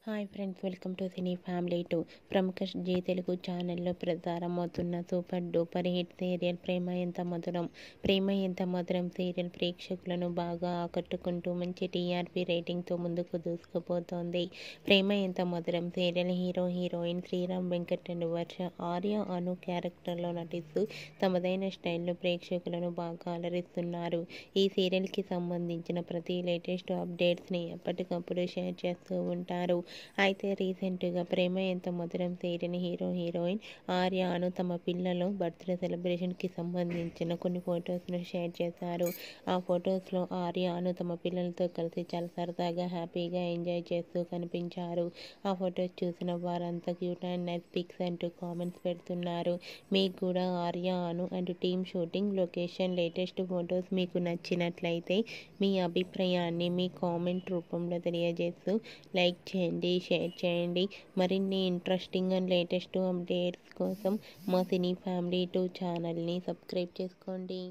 Hi friends, welcome to cine family 2. ప్రముఖ G Telugu ఛానల్లో ప్రసారమవుతున్న super duper hit serial ప్రేమ Entha Madhuram serial ప్రేక్షకులను బాగా ఆకట్టుకుంటూ మంచి టీఆర్పీ రేటింగ్తో ముందుకు దూసుకుపోతోంది. Prema Entha Madhuram serial heroine Sriram Venkat and Varsha, Arya, Anu క్యారెక్టర్లో నటిస్తూ తమదైన స్టైల్లో ప్రేక్షకులను బాగా అలరిస్తున్నారు. ఈ సీరియల్కి సంబంధించిన ప్రతి లేటెస్ట్ అప్డేట్స్ని ఎప్పటికప్పుడు షేర్ చేస్తూ ఉంటారు. అయితే రీసెంట్గా ప్రేమ ఎంత మధురం సీరియల్ హీరోయిన్ ఆర్య, అను తమ పిల్లల బర్త్డే సెలబ్రేషన్కి సంబంధించిన కొన్ని ఫొటోస్ను షేర్ చేశారు. ఆ ఫొటోస్లో ఆర్య, అను తమ పిల్లలతో కలిసి చాలా సరదాగా హ్యాపీగా ఎంజాయ్ చేస్తూ కనిపించారు. ఆ ఫొటోస్ చూసిన వారంతా క్యూట్ అండ్ నైస్ పిక్స్ అంటూ కామెంట్స్ పెడుతున్నారు. మీకు కూడా Arya, Anu and team shooting location latest photos మీకు నచ్చినట్లయితే మీ అభిప్రాయాన్ని మీ కామెంట్ రూపంలో తెలియజేస్తూ లైక్ చేయండి, షేర్ చేయండి. మరిన్ని ఇంట్రెస్టింగ్ అండ్ లేటెస్ట్ అప్డేట్స్ కోసం మా సినీ ఫ్యామిలీ 2 ఛానల్ని సబ్స్క్రైబ్ చేసుకోండి.